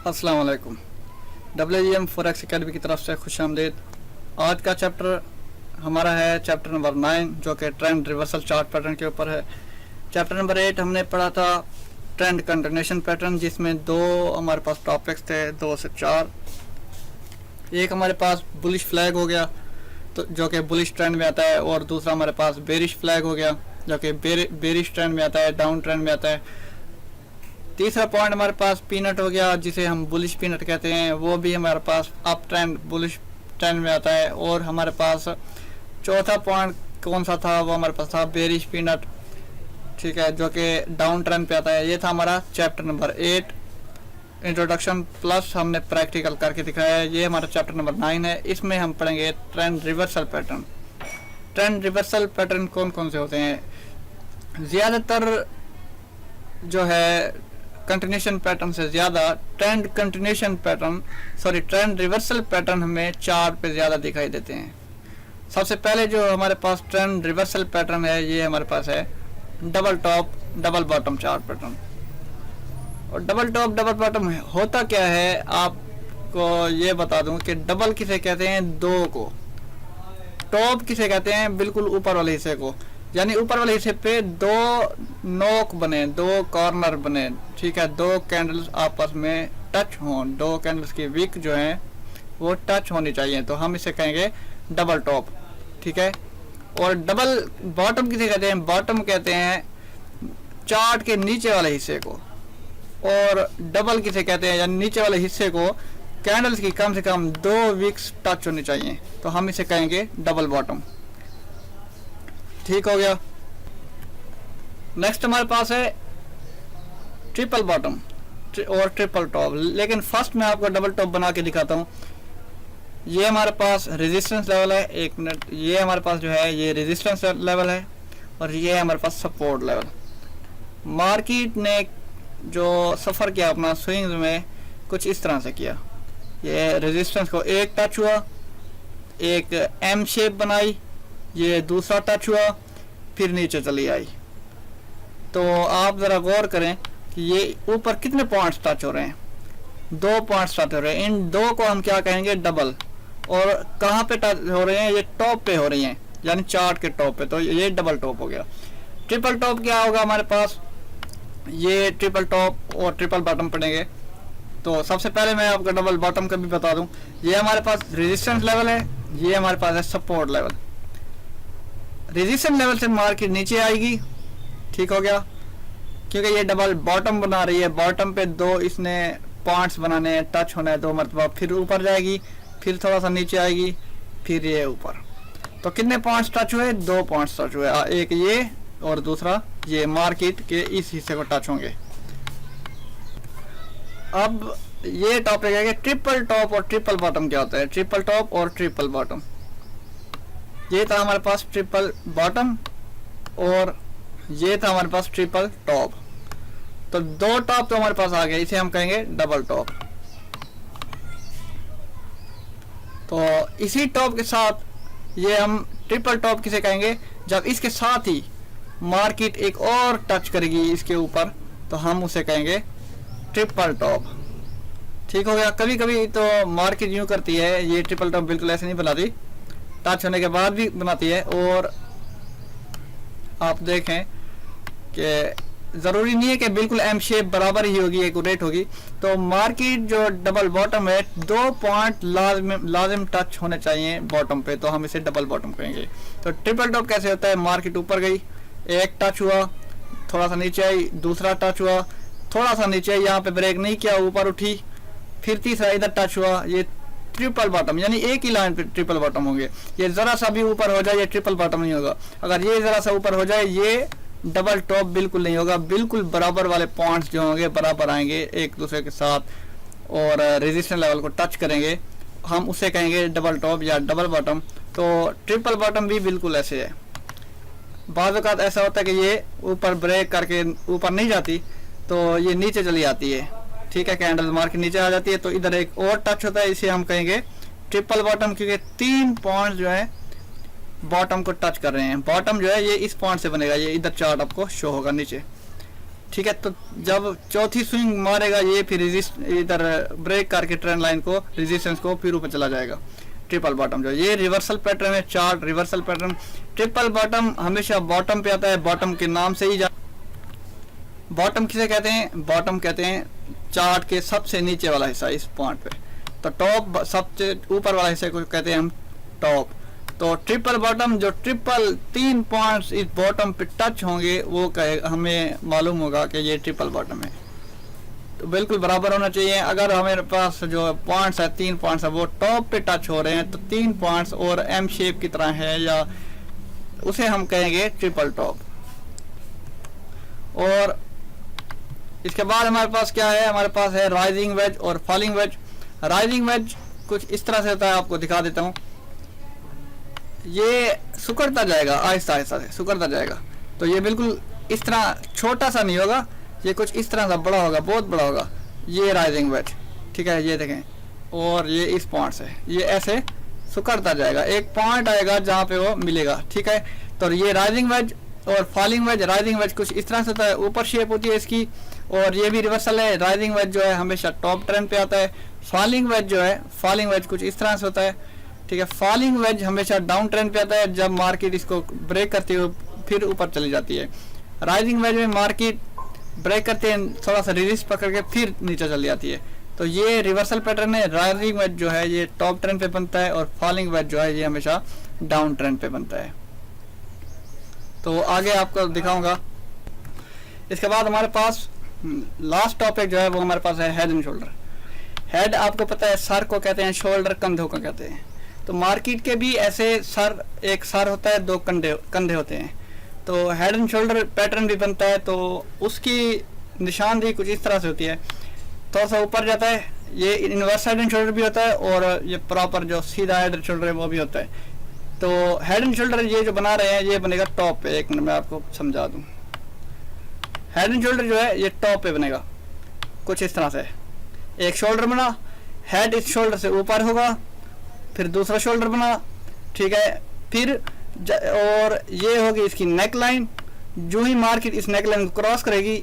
अस्सलाम वालेकुम। WGM forex academy की तरफ से खुश आमदीद। आज का चैप्टर हमारा है चैप्टर नंबर 9 जो कि ट्रेंड रिवर्सल चार्ट पैटर्न के ऊपर है। चैप्टर नंबर 8 हमने पढ़ा था ट्रेंड कंटिन्यूएशन पैटर्न, जिसमें दो हमारे पास टॉपिक्स थे, 2 से 4। एक हमारे पास बुलिश फ्लैग हो गया तो जो कि बुलिश ट्रेंड में आता है, और दूसरा हमारे पास बेरिश फ्लैग हो गया जो कि बेरिश ट्रेंड में आता है, डाउन ट्रेंड में आता है। तीसरा पॉइंट हमारे पास पीनट हो गया जिसे हम बुलिश पीनट कहते हैं, वो भी हमारे पास अप ट्रेंड बुलिश ट्रेंड में आता है। और हमारे पास चौथा पॉइंट कौन सा था, वो हमारे पास था बेरिश पीनट, ठीक है, जो कि डाउन ट्रेंड पे आता है। ये था हमारा चैप्टर नंबर 8 इंट्रोडक्शन प्लस हमने प्रैक्टिकल करके दिखाया है। ये हमारा चैप्टर नंबर 9 है। इसमें हम पढ़ेंगे trend reversal pattern. Trend reversal pattern कौन कौन से होते हैं? ज़्यादातर जो है कंटिन्यूएशन पैटर्न से ज़्यादा ट्रेंड रिवर्सल पैटर्न हमें चार्ट पे ज़्यादा दिखाई देते हैं। सबसे पहले जो हमारे पास ट्रेंड रिवर्सल पैटर्न है, ये हमारे पास है double top double bottom chart pattern. और डबल टॉप डबल बॉटम होता क्या है, आपको ये बता दूं कि डबल किसे कहते हैं? दो को। टॉप किसे कहते हैं? बिल्कुल ऊपर वाले हिस्से को, यानी ऊपर वाले हिस्से पे दो नोक बने, दो कॉर्नर बने, ठीक है, दो कैंडल्स आपस में टच हों, दो कैंडल्स की विक जो है वो टच होनी चाहिए, तो हम इसे कहेंगे डबल टॉप, ठीक है। और डबल बॉटम किसे कहते हैं? बॉटम कहते हैं चार्ट के नीचे वाले हिस्से को। और डबल किसे कहते हैं? यानी नीचे वाले हिस्से को कैंडल्स की कम से कम दो विक्स टच होनी चाहिए, तो हम इसे कहेंगे डबल बॉटम, ठीक हो गया। नेक्स्ट हमारे पास है ट्रिपल बॉटम और ट्रिपल टॉप, लेकिन फर्स्ट मैं आपको डबल टॉप बना के दिखाता हूँ। ये हमारे पास रेजिस्टेंस लेवल है, एक मिनट, ये हमारे पास जो है ये रेजिस्टेंस लेवल है, और ये है हमारे पास सपोर्ट लेवल। मार्केट ने जो सफ़र किया अपना स्विंग्स में कुछ इस तरह से किया, ये रेजिस्टेंस को एक टच हुआ, एक एम शेप बनाई, ये दूसरा टच हुआ, फिर नीचे चली आई। तो आप ज़रा गौर करें कि ये ऊपर कितने पॉइंट्स टच हो रहे हैं? 2 पॉइंट्स टच हो रहे हैं। इन दो को हम क्या कहेंगे? डबल। और कहाँ पे टच हो रहे हैं? ये टॉप पे हो रही हैं, यानी चार्ट के टॉप पे, तो ये डबल टॉप हो गया। ट्रिपल टॉप क्या होगा हमारे पास? ये ट्रिपल टॉप और ट्रिपल बॉटम पड़ेंगे। तो सबसे पहले मैं आपको डबल बॉटम का भी बता दूं, ये हमारे पास रेजिस्टेंस लेवल है, ये हमारे पास है सपोर्ट लेवल। रेजिस्टेंस लेवल से मार्केट नीचे आएगी, ठीक हो गया, क्योंकि ये डबल बॉटम बना रही है। बॉटम पे दो इसने पॉइंट्स बनाने हैं, टच होना है 2 मरतबा, फिर ऊपर जाएगी, फिर थोड़ा सा नीचे आएगी, फिर ये ऊपर। तो कितने पॉइंट्स टच हुए? 2 पॉइंट्स टच हुए, एक ये और दूसरा ये मार्केट के इस हिस्से को टच होंगे। अब ये टॉपिक है कि ट्रिपल टॉप और ट्रिपल बॉटम क्या होता है। ट्रिपल टॉप और ट्रिपल बॉटम, ये था हमारे पास ट्रिपल बॉटम और ये था हमारे पास ट्रिपल टॉप। तो 2 टॉप तो हमारे पास आ गए, इसे हम कहेंगे डबल टॉप। तो इसी टॉप के साथ ये हम ट्रिपल टॉप किसे कहेंगे? जब इसके साथ ही मार्केट एक और टच करेगी इसके ऊपर, तो हम उसे कहेंगे ट्रिपल टॉप, ठीक हो गया। कभी कभी तो मार्केट यूं करती है, ये ट्रिपल टॉप बिल्कुल ऐसे नहीं बनाती, टच होने के बाद भी बनाती है। और आप देखें कि ज़रूरी नहीं है कि बिल्कुल एम शेप बराबर ही होगी, एक्यूरेट होगी। तो मार्केट जो डबल बॉटम है, 2 पॉइंट लाजिम टच होने चाहिए बॉटम पे, तो हम इसे डबल बॉटम कहेंगे। तो ट्रिपल टॉप कैसे होता है? मार्केट ऊपर गई, एक टच हुआ, थोड़ा सा नीचे आई, दूसरा टच हुआ, थोड़ा सा नीचे आई, यहाँ पे ब्रेक नहीं किया, ऊपर उठी, फिर तीसरा इधर टच हुआ, ये ट्रिपल बॉटम, यानी एक ही लाइन पे ट्रिपल बॉटम होंगे। ये ज़रा सा भी ऊपर हो जाए ये ट्रिपल बॉटम नहीं होगा। अगर ये ज़रा सा ऊपर हो जाए ये डबल टॉप बिल्कुल नहीं होगा। बिल्कुल बराबर वाले पॉइंट्स जो होंगे बराबर आएंगे एक दूसरे के साथ, और रेजिस्टेंस लेवल को टच करेंगे, हम उसे कहेंगे डबल टॉप या डबल बॉटम। तो ट्रिपल बॉटम भी बिल्कुल ऐसे है। बाज़ औक़ात ऐसा होता है कि ये ऊपर ब्रेक करके ऊपर नहीं जाती, तो ये नीचे चली आती है, ठीक है, कैंडल मार के नीचे आ जाती है, तो इधर एक और टच होता है, इसे हम कहेंगे ट्रिपल बॉटम, क्योंकि 3 पॉइंट जो है बॉटम को टच कर रहे हैं। बॉटम जो है ये इस पॉइंट से बनेगा, ये इधर चार्ट आपको शो होगा नीचे। ठीक है। तो जब चौथी स्विंग मारेगा ये, फिर इधर ब्रेक करके ट्रेंड लाइन को, रेजिस्टेंस को, फिर ऊपर चला जाएगा। ट्रिपल बॉटम जो ये रिवर्सल पैटर्न है, chart reversal pattern. Triple bottom हमेशा बॉटम पे आता है, बॉटम के नाम से ही बॉटम किसे कहते हैं? बॉटम कहते हैं चार्ट के सबसे नीचे वाला हिस्सा इस पॉइंट पे। तो टॉप सबसे ऊपर वाला हिस्से को कहते हैं हम टॉप। तो ट्रिपल बॉटम, जो ट्रिपल 3 पॉइंट्स इस बॉटम पे टच होंगे वो हमें मालूम होगा कि ये ट्रिपल बॉटम है। तो बिल्कुल बराबर होना चाहिए। अगर हमारे पास जो पॉइंट्स है 3 पॉइंट्स है वो टॉप पे टच हो रहे हैं तो 3 पॉइंट्स और एम शेप की तरह है, या उसे हम कहेंगे ट्रिपल टॉप। और इसके बाद हमारे पास क्या है? हमारे पास है राइजिंग वेज और फॉलिंग वेज। राइजिंग वेज कुछ इस तरह से होता है, आपको दिखा देता हूँ। ये सुकड़ता जाएगा, आहिस्ता आहिस्ता से सुकड़ता जाएगा। तो ये बिल्कुल इस तरह छोटा सा नहीं होगा, ये कुछ इस तरह सा बड़ा होगा, बहुत बड़ा होगा। ये राइजिंग वेज, ठीक है, ये देखें। और ये इस पॉइंट से ये ऐसे सुकड़ता जाएगा, एक पॉइंट आएगा जहाँ पे वो मिलेगा, ठीक है। तो ये राइजिंग वेज और फॉलिंग वेज। राइजिंग वेज कुछ इस तरह से होता है, ऊपर शेप होती है इसकी, और ये भी रिवर्सल है। राइजिंग वेज जो है हमेशा टॉप ट्रेंड पे आता है। फॉलिंग वेज जो है, फॉलिंग वेज कुछ इस तरह से होता है, ठीक है। फॉलिंग वेज हमेशा डाउन ट्रेंड पे आता है, जब मार्केट इसको ब्रेक करती है फिर ऊपर चली जाती है। राइजिंग वेज में मार्केट ब्रेक करते हैं, थोड़ा सा रेजिस्ट पकड़ के फिर नीचे चली जाती है। तो ये रिवर्सल पैटर्न है। राइजिंग वेज जो है ये टॉप ट्रेंड पे बनता है, और फॉलिंग वेज जो है ये हमेशा डाउन ट्रेंड पे बनता है। तो आगे आपको दिखाऊंगा। इसके बाद हमारे पास लास्ट टॉपिक जो है वो हमारे पास है हेड एंड शोल्डर। हेड आपको पता है सर को कहते हैं, शोल्डर कंधों को कहते हैं। तो मार्केट के भी ऐसे सर, एक सर होता है, 2 कंधे होते हैं। तो हेड एंड शोल्डर पैटर्न भी बनता है, तो उसकी निशानदेही कुछ इस तरह से होती है। थोड़ा सा ऊपर जाता है, ये इनवर्स हेड एंड शोल्डर भी होता है, और ये प्रॉपर जो सीधा हेड एंड शोल्डर है वो भी होता है। तो हेड एंड शोल्डर ये जो बना रहे हैं ये बनेगा टॉप पे। एक मिनट में आपको समझा दूं। हेड एंड शोल्डर जो है ये टॉप पे बनेगा कुछ इस तरह से। एक शोल्डर बना, हेड इस शोल्डर से ऊपर होगा, फिर दूसरा शोल्डर बना, ठीक है। फिर और ये होगी इसकी नेक लाइन। जो ही मार्केट इस नेक लाइन को क्रॉस करेगी,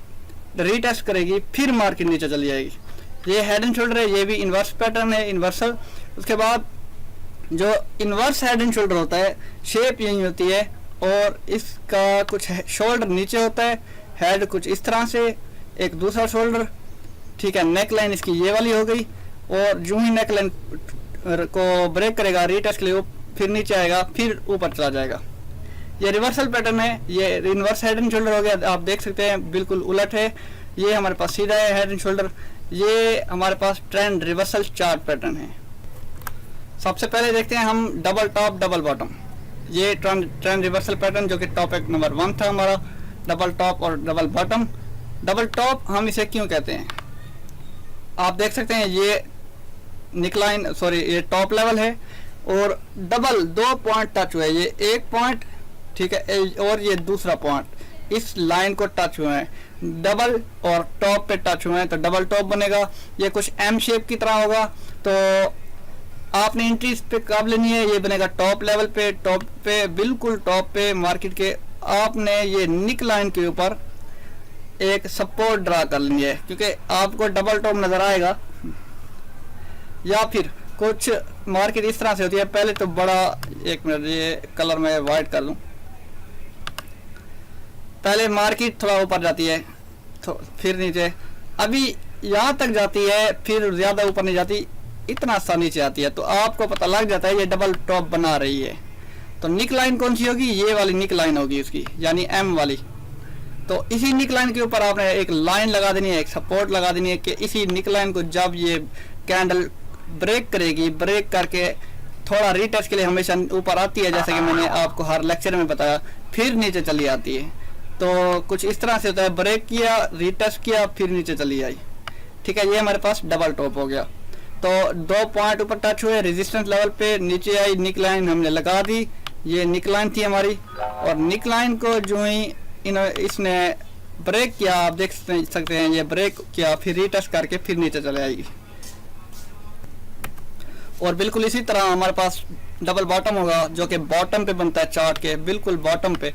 रीटेस्ट करेगी, फिर मार्केट नीचे चली जाएगी। ये हेड एंड शोल्डर है, ये भी इन्वर्स पैटर्न है, इन्वर्सल। उसके बाद जो इन्वर्स हेड एंड शोल्डर होता है शेप यही होती है, और इसका कुछ शोल्डर नीचे होता है, हेड कुछ इस तरह से, एक दूसरा शोल्डर, ठीक है। नेक लाइन इसकी ये वाली हो गई, और जो ही नेक लाइन को ब्रेक करेगा रीटेस्ट के लिए, वो फिर नीचे आएगा, फिर ऊपर चला जाएगा। ये रिवर्सल पैटर्न है, ये इन्वर्स हेड एंड शोल्डर हो गया। आप देख सकते हैं बिल्कुल उलट है, ये हमारे पास सीधा है हेड एंड शोल्डर। ये हमारे पास ट्रेंड रिवर्सल चार्ट पैटर्न है। सबसे पहले देखते हैं हम डबल टॉप डबल बॉटम। ये ट्रेंड रिवर्सल पैटर्न जो कि टॉपिक नंबर 1 था हमारा, डबल टॉप और डबल बॉटम। डबल टॉप हम इसे क्यों कहते हैं? आप देख सकते हैं ये निकलाइन, सॉरी ये टॉप लेवल है, और डबल 2 पॉइंट टच हुए, ये एक पॉइंट, ठीक है, और ये दूसरा पॉइंट इस लाइन को टच हुए हैं, डबल और टॉप पे टच हुए हैं, तो डबल टॉप बनेगा। ये कुछ एम शेप की तरह होगा। तो आपने एंट्री इस पे कब लेनी है? ये बनेगा टॉप लेवल पे, टॉप पे, बिल्कुल टॉप पे मार्केट के। आपने ये निक लाइन के ऊपर एक सपोर्ट ड्रा कर लेनी है, क्योंकि आपको डबल टॉप नजर आएगा, या फिर कुछ मार्केट इस तरह से होती है। पहले तो बड़ा, एक मिनट ये कलर में वाइट कर लूं। पहले मार्केट थोड़ा ऊपर जाती है, तो फिर नीचे, अभी यहाँ तक जाती है, फिर ज्यादा ऊपर नहीं जाती, इतना सा नीचे आती है। तो आपको पता लग जाता है ये डबल टॉप बना रही है। तो निक लाइन कौन सी होगी? ये वाली निक लाइन होगी उसकी, यानी एम वाली। तो इसी निक लाइन के ऊपर आपने एक लाइन लगा देनी है, एक सपोर्ट लगा देनी है, कि इसी निक लाइन को जब ये कैंडल ब्रेक करेगी, ब्रेक करके थोड़ा रीटेस्ट के लिए हमेशा ऊपर आती है, जैसे कि मैंने आपको हर लेक्चर में बताया, फिर नीचे चली आती है। तो कुछ इस तरह से होता है, ब्रेक किया, रीटेस्ट किया, फिर नीचे चली आई, ठीक है। ये हमारे पास डबल टॉप हो गया। तो 2 पॉइंट ऊपर टच हुए, रेजिस्टेंस लेवल पे, नीचे आई, निक लाइन हमने लगा दी। ये निक लाइन थी हमारी, और निक लाइन को जो ही इसने ब्रेक किया, आप देख सकते हैं ये ब्रेक किया, फिर रीटेस्ट करके फिर नीचे चले आएगी। और बिल्कुल इसी तरह हमारे पास डबल बॉटम होगा, जो कि बॉटम पे बनता है चार्ट के, बिल्कुल बॉटम पे।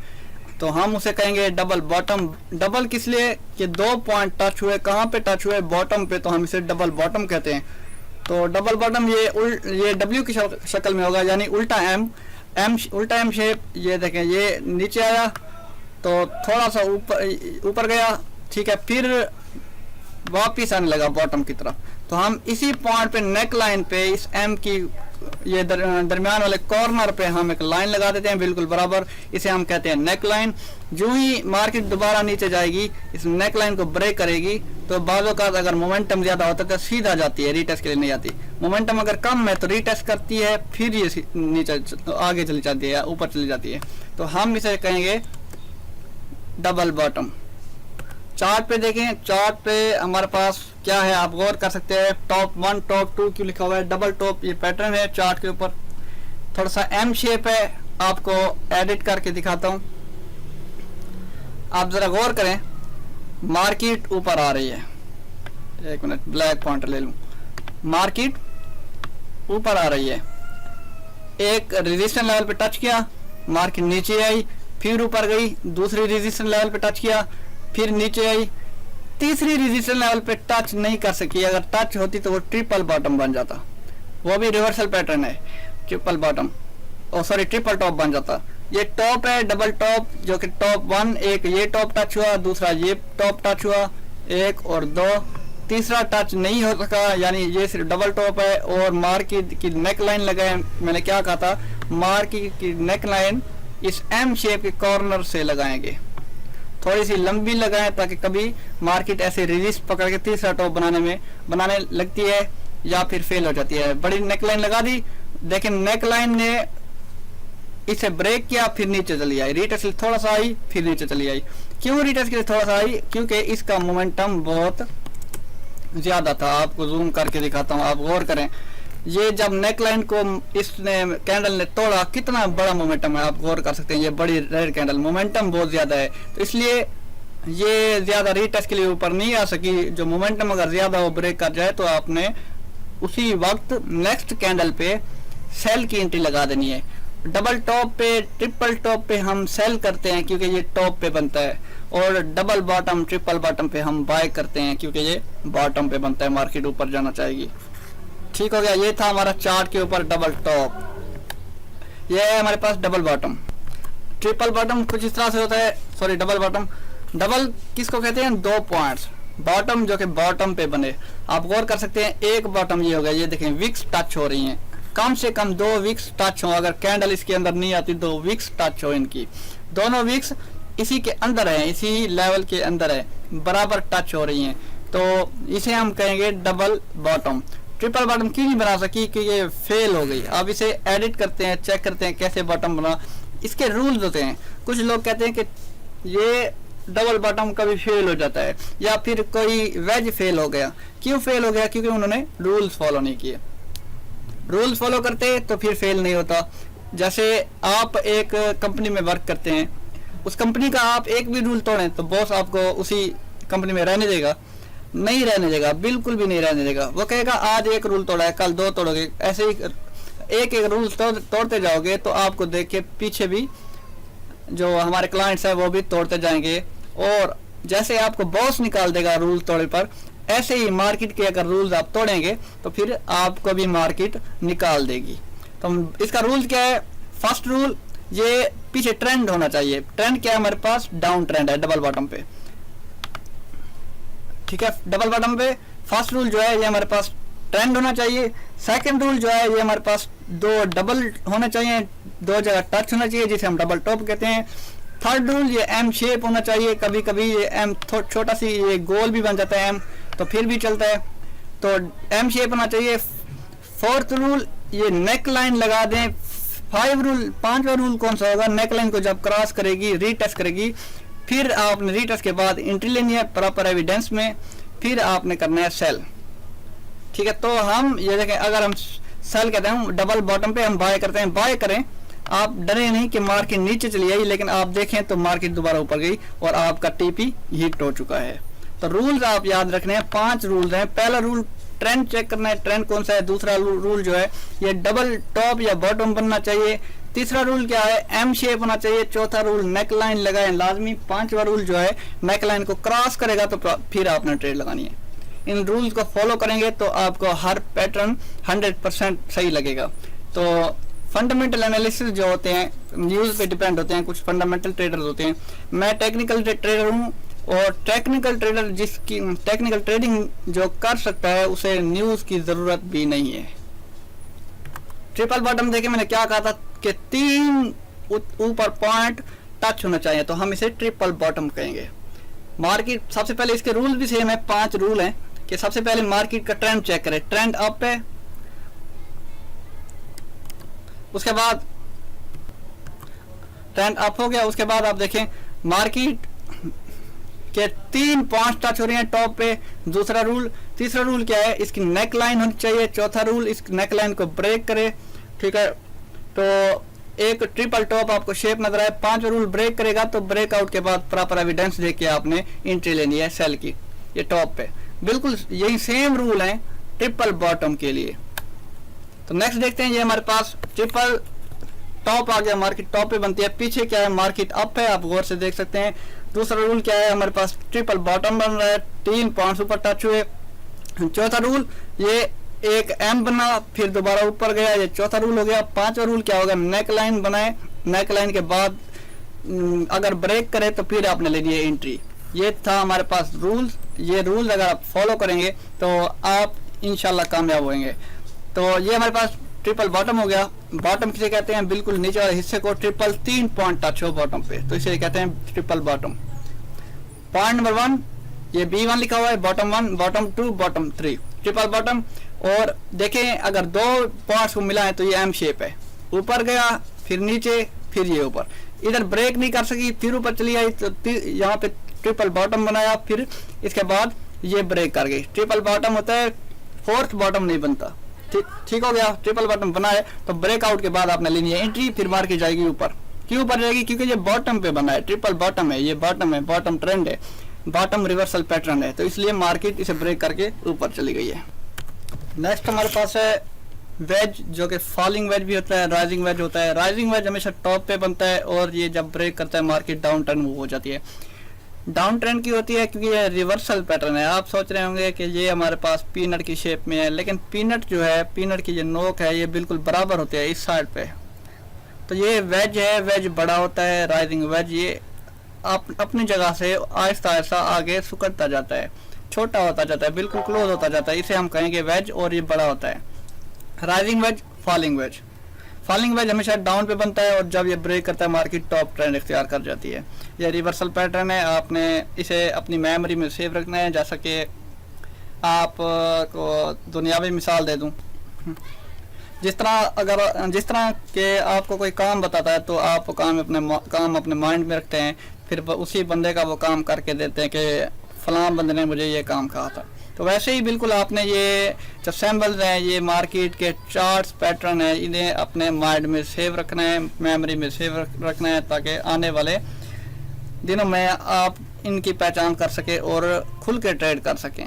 तो हम उसे कहेंगे डबल बॉटम। डबल किस लिए कि 2 पॉइंट टच हुए, कहाँ पे टच हुए, बॉटम पे, तो हम इसे डबल बॉटम कहते हैं। तो डबल बॉटम ये डब्ल्यू की शक्ल में होगा, यानी उल्टा एम उल्टा एम शेप। ये देखें, ये नीचे आया तो थोड़ा सा ऊपर गया, ठीक है, फिर वापिस आने लगा बॉटम की तरफ। तो हम इसी पॉइंट पे नेक लाइन पे इस एम की ये दरमियान वाले कॉर्नर पे हम एक लाइन लगा देते हैं बिल्कुल बराबर, इसे हम कहते हैं नेक लाइन। जो ही मार्केट दोबारा नीचे जाएगी, इस नेक लाइन को ब्रेक करेगी, तो बाज़ों का अगर मोमेंटम ज्यादा होता है तो सीधा जाती है, रीटेस्ट के लिए नहीं जाती। मोमेंटम अगर कम है तो रीटेस्ट करती है, फिर ये नीचे आगे चली जाती है या ऊपर चली जाती है। तो हम इसे कहेंगे डबल बॉटम। चार्ट पे देखें, चार्ट पे हमारे पास क्या है आप गौर कर सकते हैं। टॉप 1 टॉप 2 क्यों लिखा हुआ है, डबल टॉप ये पैटर्न है चार्ट के ऊपर। थोड़ा सा एम शेप है, आपको एडिट करके दिखाता हूं, आप जरा गौर करें। मार्केट ऊपर आ रही है, एक मिनट ब्लैक पॉइंटर ले लूं, मार्केट ऊपर आ रही है, एक रेजिस्टेंस लेवल पे टच किया, मार्केट नीचे आई, फिर ऊपर गई, दूसरी रेजिस्टेंस लेवल पे टच किया, फिर नीचे आई, तीसरी रेजिस्टेंस लेवल पे टच नहीं कर सकी। अगर टच होती तो वो ट्रिपल बॉटम बन जाता, वो भी रिवर्सल पैटर्न है, ट्रिपल बॉटम, ओ सॉरी ट्रिपल टॉप बन जाता। ये टॉप है डबल टॉप, जो कि टॉप 1, एक ये टॉप टच हुआ, दूसरा ये टॉप टच हुआ, 1 और 2, तीसरा टच नहीं हो सका, यानी ये सिर्फ डबल टॉप है। और मार्केट की नेक लाइन लगाए, मैंने क्या कहा था, मार्केट की नेक लाइन इस एम शेप के कॉर्नर से लगाएंगे, थोड़ी सी लंबी लगाएं ताकि कभी मार्केट ऐसे रेजिस्ट पकड़ के तीसरा टॉप बनाने लगती है या फिर फेल हो जाती है। बड़ी नेकलाइन लगा दी, देखें नेकलाइन ने इसे ब्रेक किया, फिर नीचे चली आई, रीटेस्ट थोड़ा सा आई, फिर नीचे चली आई। क्यों रीटेस्ट के लिए थोड़ा सा आई, क्योंकि इसका मोमेंटम बहुत ज्यादा था। आपको जूम करके दिखाता हूँ, आप गौर करें। ये जब नेकलाइन को इसने कैंडल ने तोड़ा, कितना बड़ा मोमेंटम है, आप गौर कर सकते हैं। ये बड़ी रेड कैंडल, मोमेंटम बहुत ज्यादा है, तो इसलिए ये ज्यादा रीटेस्ट के लिए ऊपर नहीं आ सकी। जो मोमेंटम अगर ज्यादा वो ब्रेक कर जाए तो आपने उसी वक्त नेक्स्ट कैंडल पे सेल की एंट्री लगा देनी है। डबल टॉप पे, ट्रिपल टॉप पे हम सेल करते हैं क्योंकि ये टॉप पे बनता है, और डबल बॉटम ट्रिपल बॉटम पे हम बाय करते हैं क्योंकि ये बॉटम पे बनता है, मार्केट ऊपर जाना चाहिए। ठीक हो गया, ये था हमारा चार्ट के ऊपर डबल टॉप। ये है हमारे पास डबल बॉटम। ट्रिपल बॉटम कुछ इस तरह से होता है, सॉरी डबल बॉटम। डबल किसको कहते हैं, 2 पॉइंट्स बॉटम जो कि बॉटम पे बने। आप गौर कर सकते हैं, एक बॉटम ये हो गया, ये देखें विक्स टच हो रही हैं, कम से कम 2 विक्स टच हो। अगर कैंडल इसके अंदर नहीं आती 2 विक्स टच हो, इनकी दोनों विक्स इसी के अंदर है, इसी लेवल के अंदर है, बराबर टच हो रही हैं, तो इसे हम कहेंगे डबल बॉटम। ट्रिपल बॉटम क्यों नहीं बना सकी, कि ये फेल हो गई। अब इसे एडिट करते हैं, चेक करते हैं कैसे बॉटम बना। इसके रूल्स होते हैं, कुछ लोग कहते हैं कि ये डबल बॉटम कभी फेल हो जाता है, या फिर कोई वेज फेल हो गया। क्यों फेल हो गया, क्योंकि उन्होंने रूल्स फॉलो नहीं किए। रूल्स फॉलो करते तो फिर फेल नहीं होता। जैसे आप एक कंपनी में वर्क करते हैं, उस कंपनी का आप एक भी रूल तोड़ें तो बॉस आपको उसी कंपनी में रहने देगा, नहीं रहने देगा, बिल्कुल भी नहीं रहने देगा। वो कहेगा आज एक रूल तोड़ा है, कल 2 तोड़ोगे, ऐसे ही एक रूल तोड़ते जाओगे तो आपको देख के पीछे भी जो हमारे क्लाइंट्स है वो भी तोड़ते जाएंगे, और जैसे आपको बॉस निकाल देगा रूल तोड़े पर, ऐसे ही मार्केट के अगर रूल्स आप तोड़ेंगे तो फिर आपको भी मार्केट निकाल देगी। तो इसका रूल क्या है, फर्स्ट रूल, ये पीछे ट्रेंड होना चाहिए। ट्रेंड क्या है, हमारे पास डाउन ट्रेंड है डबल बॉटम पे, ठीक है। डबल बॉटम पे फर्स्ट रूल जो है ये हमारे पास ट्रेंड होना चाहिए। सेकंड रूल जो है ये हमारे पास 2 डबल होना चाहिए, 2 जगह टच होना चाहिए, जिसे हम डबल टॉप कहते हैं। थर्ड रूल ये एम शेप होना चाहिए, कभी कभी ये एम छोटा सी ये गोल भी बन जाता है एम, तो फिर भी चलता है, तो एम शेप होना चाहिए। फोर्थ रूल ये नेक लाइन लगा दें। 5वां रूल कौन सा होगा, नेक लाइन को जब क्रॉस करेगी, रीटेस्ट करेगी, फिर आपने रीटेस्ट के बाद एंट्री लेनी है प्रॉपर एविडेंस में, फिर आपने करना है सेल, ठीक है। तो हम ये देखें, अगर हम सेल कहते हैं डबल बॉटम पे हम बाय करते हैं, बाय करें, आप डरे नहीं कि मार्केट नीचे चली आई, लेकिन आप देखें तो मार्केट दोबारा ऊपर गई और आपका टीपी हिट हो चुका है। तो रूल्स आप याद रखने हैं, 5 रूल्स हैं। पहला रूल ट्रेंड चेक करना है, ट्रेंड कौन सा है। दूसरा रूल जो है ये डबल टॉप या बॉटम बनना चाहिए। तीसरा रूल क्या है, एम शेप होना चाहिए। चौथा रूल नेक लाइन लगाएं लाजमी। पांचवा रूल जो है नेक लाइन को क्रॉस करेगा तो फिर आपने ट्रेड लगानी है। इन रूल्स को फॉलो करेंगे तो आपको हर पैटर्न 100% सही लगेगा। तो फंडामेंटल एनालिसिस जो होते हैं न्यूज़ पे डिपेंड होते हैं, कुछ फंडामेंटल ट्रेडर्स होते हैं। मैं टेक्निकल ट्रेडर हूँ और टेक्निकल ट्रेडर जिसकी टेक्निकल ट्रेडिंग जो कर सकता है उसे न्यूज़ की ज़रूरत भी नहीं है। ट्रिपल बॉटम देखिए मैंने क्या कहा था कि 3 ऊपर पॉइंट टच होना चाहिए, तो हम इसे ट्रिपल बॉटम कहेंगे। मार्केट सबसे पहले इसके रूल भी सेम है, 5 रूल हैं कि सबसे पहले मार्केट का ट्रेंड चेक करें, ट्रेंड अप है। उसके बाद ट्रेंड अप हो गया, उसके बाद आप देखें मार्केट के 3 पॉइंट टच हो रहे हैं टॉप पे। दूसरा रूल। तीसरा रूल क्या है, इसकी नेक लाइन होनी चाहिए। चौथा रूल, इस नेक लाइन को ब्रेक करे, ठीक है। तो एक ट्रिपल टॉप आपको शेप नजर आए। 5वां रूल ब्रेक करेगा तो ब्रेकआउट के बाद प्रॉपर एविडेंस देके आपने एंट्री लेनी है सेल की, ये टॉप पे। बिल्कुल यही सेम रूल है ट्रिपल बॉटम के लिए। तो नेक्स्ट देखते हैं, ये हमारे पास ट्रिपल टॉप आ गया, मार्केट टॉप पे बनती है। पीछे क्या है, मार्केट अप है, आप गौर से देख सकते हैं। दूसरा रूल क्या है, हमारे पास ट्रिपल बॉटम बन रहा है, 3 पॉइंट्स ऊपर टच हुए। चौथा रूल, ये एक एम बना फिर दोबारा ऊपर गया, ये चौथा रूल हो गया। 5वां रूल क्या होगा, नेक लाइन बनाए, नेक लाइन के बाद अगर ब्रेक करे तो फिर आपने ले लिया एंट्री। ये था हमारे पास रूल्स। ये रूल्स अगर आप फॉलो करेंगे तो आप इंशाल्लाह कामयाब होंगे। तो ये हमारे पास ट्रिपल बॉटम हो गया। बॉटम किसे कहते हैं, बिल्कुल नीचे वाले हिस्से को ट्रिपल 3 पॉइंट टच हो बॉटम पे, तो इसे कहते हैं ट्रिपल बॉटम। पॉइंट नंबर 1, ये B1 लिखा हुआ है, bottom 1, bottom 2, bottom 3, triple bottom. और देखें अगर 2 पॉइंट्स को मिलाएं तो ये एम शेप है, ऊपर गया फिर नीचे फिर ये ऊपर, इधर ब्रेक नहीं कर सकी फिर ऊपर चली आई तो यहाँ पे ट्रिपल बॉटम बनाया, फिर इसके बाद ये ब्रेक कर गई। ट्रिपल बॉटम होता है, 4th बॉटम नहीं बनता। ठीक हो गया, ट्रिपल बॉटम बनाए तो ब्रेकआउट के बाद आपने लेनी है एंट्री, फिर मार्केट जाएगी ऊपर। क्यों ऊपर जाएगी, क्योंकि ये बॉटम पे बना है, ट्रिपल बॉटम है, ये बॉटम है, बॉटम ट्रेंड है, बॉटम रिवर्सल पैटर्न है, तो इसलिए मार्केट इसे ब्रेक करके ऊपर चली गई है। नेक्स्ट हमारे पास है वेज, जो कि फॉलिंग वेज भी होता है, राइजिंग वेज होता है। राइजिंग वेज हमेशा टॉप पे बनता है और ये जब ब्रेक करता है मार्केट डाउन ट्रेंड मूव हो जाती है। डाउन ट्रेंड की होती है क्योंकि ये रिवर्सल पैटर्न है। आप सोच रहे होंगे कि ये हमारे पास पीनट की शेप में है, लेकिन पीनट जो है, पीनट की जो नोक है ये बिल्कुल बराबर होती है इस साइड पे। तो ये वेज है, वेज बड़ा होता है, राइजिंग वेज ये अपनी जगह से आहिस्ता आहिस्ता आगे सुकड़ता जाता है, छोटा होता जाता है, बिल्कुल क्लोज होता जाता है, इसे हम कहेंगे वेज, और ये बड़ा होता है। Rising veg, falling veg. Falling veg हमेशा डाउन पे बनता है और जब ये ब्रेक करता है मार्केट टॉप ट्रेंड इख्तियार कर जाती है। ये रिवर्सल पैटर्न है, आपने इसे अपनी मेमोरी में सेव रखना है। जैसा कि आप को दुनियावी मिसाल दे दूं, जिस तरह के आपको कोई काम बताता है तो आप काम अपने माइंड में रखते हैं, फिर उसी बंदे का वो काम करके देते हैं कि फलां बंदे ने मुझे ये काम कहा था। तो वैसे ही बिल्कुल आपने ये जो सैम्बल्स हैं, ये मार्केट के चार्ट्स पैटर्न है, इन्हें अपने माइंड में सेव रखना है, मेमोरी में सेव रखना है, ताकि आने वाले दिनों में आप इनकी पहचान कर सके और खुल के ट्रेड कर सकें।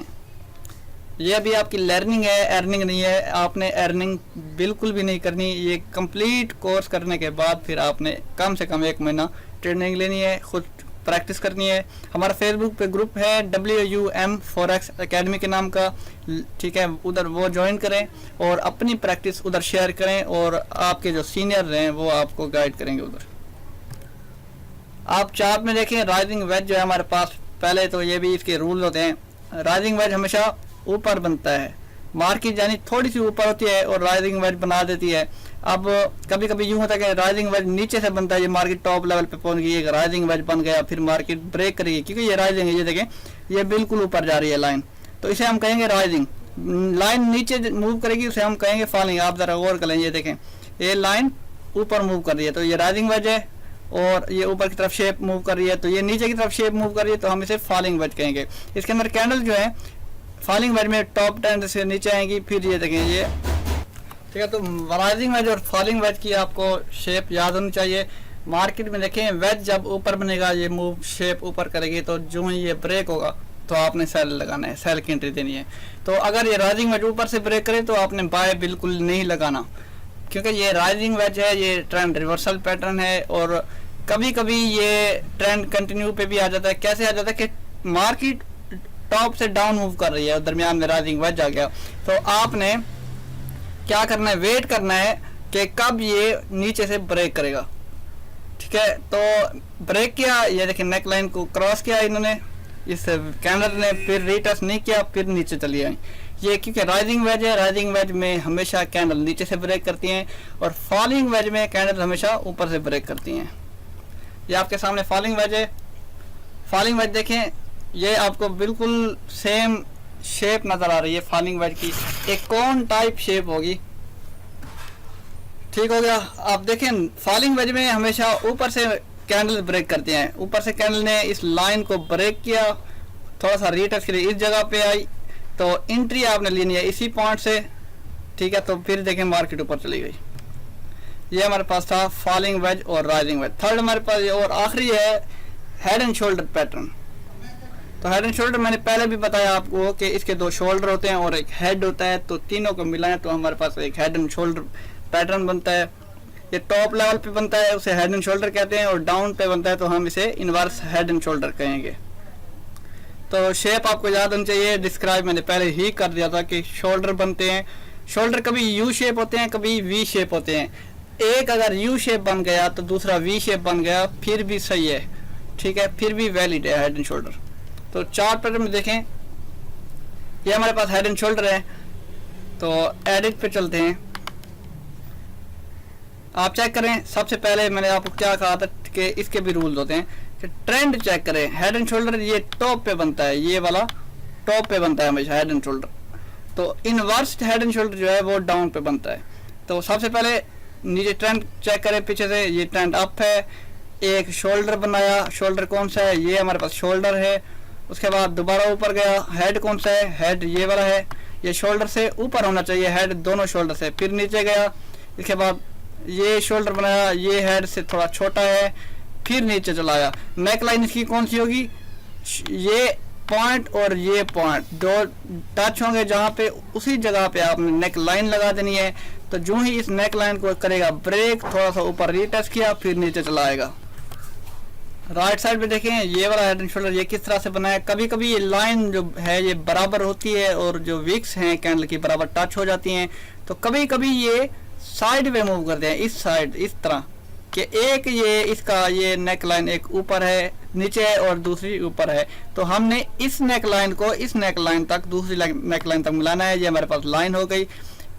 ये अभी आपकी लर्निंग है, अर्निंग नहीं है। आपने अर्निंग बिल्कुल भी नहीं करनी। ये कंप्लीट कोर्स करने के बाद फिर आपने कम से कम 1 महीना ट्रेनिंग लेनी है, खुद प्रैक्टिस करनी है। हमारा फेसबुक पे ग्रुप है WUM फॉरेक्स एकेडमी के नाम का, ठीक है, उधर वो ज्वाइन करें और अपनी प्रैक्टिस उधर शेयर करें और आपके जो सीनियर हैं वो आपको गाइड करेंगे उधर। आप चार्ट में देखें, राइजिंग वेज जो है हमारे पास, पहले तो ये भी इसके रूल होते हैं। राइजिंग वेज हमेशा ऊपर बनता है, मार्केट यानी थोड़ी सी ऊपर होती है और राइजिंग वेज बना देती है। अब कभी कभी यूं होता है कि राइजिंग वेज नीचे से बनता है, ये मार्केट टॉप लेवल पे पहुंच गई, राइजिंग वेज बन गया, फिर मार्केट ब्रेक करेगी क्योंकि ये राइजिंग है। ये देखें, ये बिल्कुल ऊपर जा रही है लाइन, तो इसे हम कहेंगे राइजिंग। लाइन नीचे मूव करेगी उसे हम कहेंगे फॉलिंग। आप जरा गौर कर लें, ये देखें, ये लाइन ऊपर मूव कर रही है तो ये राइजिंग वेज है, और ये ऊपर की तरफ शेप मूव कर रही है तो ये नीचे की तरफ शेप मूव कर रही है, तो हम इसे फॉलिंग वेज कहेंगे। इसके अंदर कैंडल जो है फॉलिंग वेज में टॉप ट्रेंड से नीचे आएंगी, फिर ये देखें ये, ठीक है। तो राइजिंग वेज और फॉलिंग वेज की आपको शेप याद होनी चाहिए। मार्केट में देखें, वेज जब ऊपर बनेगा, ये मूव शेप ऊपर करेगी, तो जो ही ये ब्रेक होगा तो आपने सेल लगाना है, सेल की एंट्री देनी है। तो अगर ये राइजिंग वेज ऊपर से ब्रेक करे तो आपने बाय बिल्कुल नहीं लगाना, क्योंकि ये राइजिंग वेज है, ये ट्रेंड रिवर्सल पैटर्न है और कभी कभी ये ट्रेंड कंटिन्यू पे भी आ जाता है। कैसे आ जाता है कि मार्केट टॉप से डाउन मूव कर रही है और दरमियान में राइजिंग वेज आ गया, तो आपने क्या करना है, वेट करना है कि कब ये नीचे से ब्रेक करेगा। ठीक है, तो ब्रेक किया, ये देखिए नेक लाइन को क्रॉस किया इन्होंने, इस कैंडल ने, फिर रीटेस्ट नहीं किया, फिर नीचे चली आई। ये क्योंकि राइजिंग वेज है, राइजिंग वेज में हमेशा कैंडल नीचे से ब्रेक करती हैं और फॉलिंग वेज में कैंडल हमेशा ऊपर से ब्रेक करती हैं। ये आपके सामने फॉलिंग वेज है। फॉलिंग वेज देखें, ये आपको बिल्कुल सेम शेप नजर आ रही है फॉलिंग वेज की, एक कौन टाइप शेप होगी। ठीक हो गया। आप देखें फॉलिंग वेज में हमेशा ऊपर से कैंडल ब्रेक करते हैं, ऊपर से कैंडल ने इस लाइन को ब्रेक किया, थोड़ा सा रीटेस्ट के लिए इस जगह पे आई, तो एंट्री आपने लेनी है इसी पॉइंट से। ठीक है, तो फिर देखें मार्केट ऊपर चली गई। ये हमारे पास था फॉलिंग वेज और राइजिंग वेज। थर्ड हमारे पास और आखिरी है हेड एंड शोल्डर पैटर्न। तो हेड एंड शोल्डर मैंने पहले भी बताया आपको कि इसके दो शोल्डर होते हैं और एक हेड होता है, तो तीनों को मिलाएं तो हमारे पास एक हेड एंड शोल्डर पैटर्न बनता है। ये टॉप लेवल पे बनता है, उसे हेड एंड शोल्डर कहते हैं, और डाउन पे बनता है तो हम इसे इनवर्स हेड एंड शोल्डर कहेंगे। तो शेप आपको याद होनी चाहिए, डिस्क्राइब मैंने पहले ही कर दिया था कि शोल्डर बनते हैं। शोल्डर कभी यू शेप होते हैं, कभी वी शेप होते हैं। एक अगर यू शेप बन गया तो दूसरा वी शेप बन गया, फिर भी सही है। ठीक है, फिर भी वैलिड है हेड एंड शोल्डर। तो चार्ट पैटर्न में देखें, ये हमारे पास हेड एंड शोल्डर है। तो एडिट पे चलते हैं, आप चेक करें। सबसे पहले मैंने आपको क्या कहा था कि इसके भी रूल्स होते हैं कि ट्रेंड चेक करें। हेड एंड शोल्डर ये टॉप पे बनता है, ये वाला टॉप पे बनता है हमेशा हेड एंड शोल्डर। तो इनवर्स हेड एंड शोल्डर जो है वो डाउन पे बनता है। तो सबसे पहले नीचे ट्रेंड चेक करें पीछे से, ये ट्रेंड अप है, एक शोल्डर बनाया, शोल्डर कौन सा है, ये हमारे पास शोल्डर है। उसके बाद दोबारा ऊपर गया, हेड कौन सा है, हेड ये वाला है, ये शोल्डर से ऊपर होना चाहिए, हेड दोनों शोल्डर से। फिर नीचे गया, इसके बाद ये शोल्डर बनाया, ये हेड से थोड़ा छोटा है, फिर नीचे चलाया। नेक लाइन इसकी कौन सी होगी, ये पॉइंट और ये पॉइंट दो टच होंगे जहां पे, उसी जगह पे आपने नेक लाइन लगा देनी है। तो जो ही इस नेक लाइन को करेगा ब्रेक, थोड़ा सा ऊपर रीटच किया, फिर नीचे चलाएगा। राइट साइड पे देखें, ये वाला हेड एंड शोल्डर ये किस तरह से बना है। कभी कभी ये लाइन जो है ये बराबर होती है और जो विक्स हैं कैंडल की बराबर टच हो जाती हैं, तो कभी कभी ये साइड वे मूव करते हैं, इस साइड इस तरह कि एक ये इसका ये नेक लाइन एक ऊपर है, नीचे है और दूसरी ऊपर है। तो हमने इस नेक लाइन को इस नेक लाइन तक, दूसरी नेक लाइन तक मिलाना है। ये हमारे पास लाइन हो गई।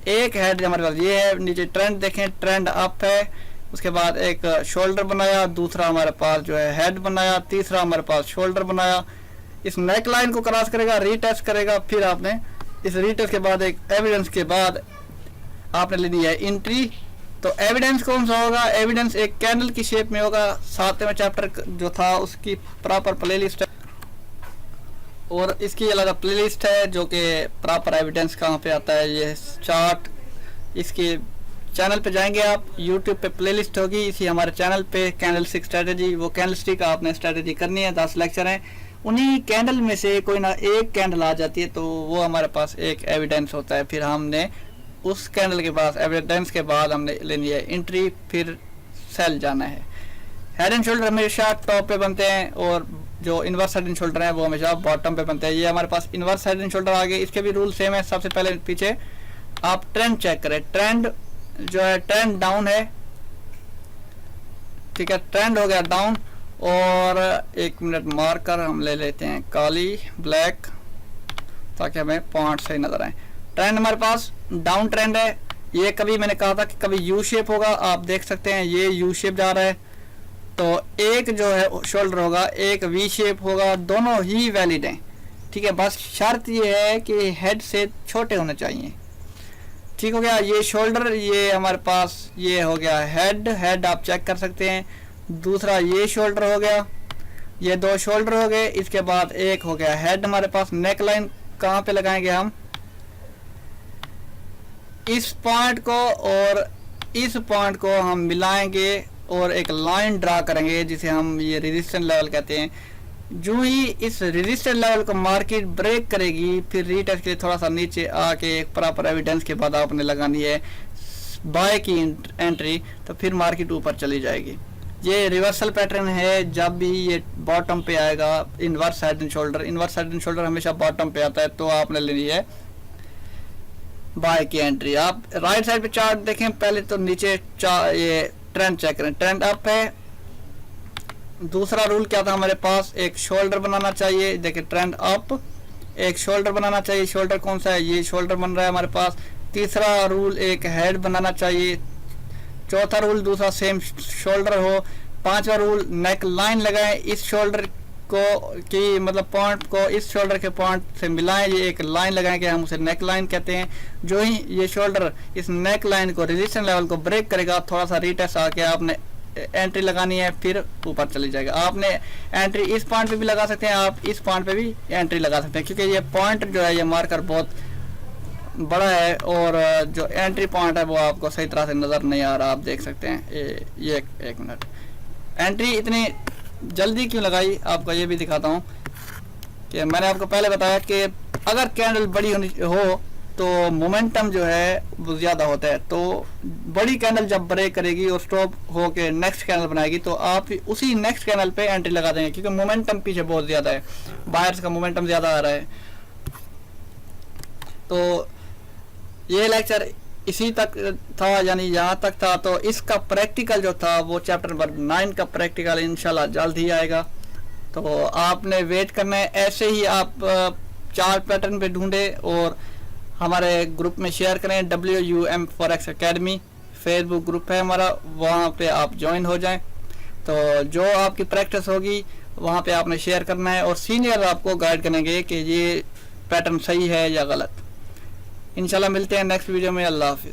एक हेड हमारे पास ये है, नीचे ट्रेंड देखें, ट्रेंड अप है। उसके बाद एक शोल्डर बनाया, दूसरा हमारे पास जो है हेड बनाया, तीसरा हमारे पास शोल्डर बनाया। इस नेक लाइन को क्रॉस करेगा, रीटेस्ट करेगा, फिर आपने इस रीटेस्ट के बाद एक एविडेंस के बाद आपने लेनी है एंट्री। तो एविडेंस कौन सा होगा, एविडेंस एक कैंडल की शेप में होगा। 7वें चैप्टर जो था उसकी प्रॉपर प्लेलिस्ट है और इसकी अलग प्लेलिस्ट है जो कि प्रॉपर एविडेंस कहाँ पे आता है, ये चार्ट। इसके चैनल पे जाएंगे आप, यूट्यूब पे प्लेलिस्ट होगी, इसी हमारे चैनल पे कैंडल स्टिक स्ट्रेटेजी, वो कैंडल स्टिक आपने स्ट्रेटेजी करनी है। 10 लेक्चर हैं, उन्हीं कैंडल में से कोई ना एक कैंडल आ जाती है तो वो हमारे पास एक एविडेंस होता है। फिर हमने उस कैंडल के पास एविडेंस के बाद हमने लेनी है एंट्री, फिर सेल जाना है। हेड एंड शोल्डर हमेशा टॉप पे बनते हैं और जो इनवर्स हेड एंड शोल्डर है वो हमेशा बॉटम पे बनते हैं। ये हमारे पास इनवर्स हेड एंड शोल्डर आ गए, इसके भी रूल सेम है। सबसे पहले पीछे आप ट्रेंड चेक करें, ट्रेंड जो है ट्रेंड डाउन है। ठीक है, ट्रेंड हो गया डाउन। और 1 मिनट मार्कर हम ले लेते हैं काली ब्लैक ताकि हमें पॉइंट सही नजर आए। ट्रेंड हमारे पास डाउन ट्रेंड है। ये कभी मैंने कहा था कि कभी यू शेप होगा, आप देख सकते हैं ये यू शेप जा रहा है। तो एक जो है शोल्डर होगा, एक वी शेप होगा, दोनों ही वैलिड हैं। ठीक है, बस शर्त ये है कि हेड से छोटे होने चाहिए। ठीक हो गया, ये शोल्डर, ये हमारे पास ये हो गया हेड, हेड आप चेक कर सकते हैं। दूसरा ये शोल्डर हो गया, ये 2 शोल्डर हो गए। इसके बाद एक हो गया हेड हमारे पास। नेक लाइन कहाँ पे लगाएंगे हम, इस पॉइंट को और इस पॉइंट को हम मिलाएंगे और एक लाइन ड्रा करेंगे जिसे हम ये रेजिस्टेंस लेवल कहते हैं। जो ही इस रेजिस्टेंस लेवल को मार्केट ब्रेक करेगी, फिर रीटेस्ट के लिए थोड़ा सा नीचे आके एक प्रॉपर एविडेंस के बाद आपने लगानी है बाय की एंट्री तो फिर मार्केट ऊपर चली जाएगी। ये रिवर्सल पैटर्न है, जब भी ये बॉटम पे आएगा इनवर्स हेड एंड शोल्डर हमेशा बॉटम पे आता है, तो आपने लेनी है बाय की एंट्री। आप राइट साइड पे चार्ट देखें, पहले तो नीचे ये ट्रेंड चेक करें, ट्रेंड अप है। दूसरा रूल क्या था हमारे पास, एक शोल्डर बनाना चाहिए, देखिए ट्रेंड अप, एक शोल्डर बनाना चाहिए। शोल्डर कौन सा है, ये शोल्डर बन रहा है हमारे पास। तीसरा रूल एक हेड बनाना चाहिए। चौथा रूल दूसरा सेम शोल्डर हो। पांचवा रूल नेक लाइन लगाएं, इस शोल्डर को की मतलब पॉइंट को इस शोल्डर के पॉइंट से मिलाएं, ये एक लाइन लगाएं कि हम उसे नेक लाइन कहते हैं। जो ही ये शोल्डर इस नेक लाइन को रेजिस्टेंस लेवल को ब्रेक करेगा, थोड़ा सा रिटेस्ट आके आपने एंट्री लगानी है, फिर ऊपर चली जाएगा। आपने एंट्री इस पॉइंट पे भी लगा सकते हैं, आप इस पॉइंट पे भी एंट्री लगा सकते हैं, क्योंकि ये पॉइंट जो है ये मार्कर बहुत बड़ा है और जो एंट्री पॉइंट है वो आपको सही तरह से नज़र नहीं आ रहा, आप देख सकते हैं। ये एक मिनट, एंट्री इतनी जल्दी क्यों लगाई आपको ये भी दिखाता हूँ कि मैंने आपको पहले बताया कि अगर कैंडल बड़ी होनी हो तो मोमेंटम जो है वो ज़्यादा होता है। तो बड़ी कैंडल जब ब्रेक करेगी और स्टॉप हो के नेक्स्ट कैंडल बनाएगी तो आप उसी नेक्स्ट कैंडल पे एंट्री लगा देंगे, क्योंकि मोमेंटम पीछे बहुत ज़्यादा है, बायर्स का मोमेंटम ज़्यादा आ रहा है। तो ये लेक्चर इसी तक था, यानी यहाँ तक था। तो इसका प्रैक्टिकल जो था वो चैप्टर नंबर 9 का प्रैक्टिकल इंशाल्लाह जल्द ही आएगा, तो आपने वेट करना है। ऐसे ही आप 4 पैटर्न पे ढूंढे और हमारे ग्रुप में शेयर करें। WUM forex academy Facebook group है हमारा, वहाँ पे आप ज्वाइन हो जाएं। तो जो आपकी प्रैक्टिस होगी वहाँ पे आपने शेयर करना है और सीनियर आपको गाइड करेंगे कि ये पैटर्न सही है या गलत। इंशाल्लाह मिलते हैं नेक्स्ट वीडियो में। अल्लाह हाफिज़।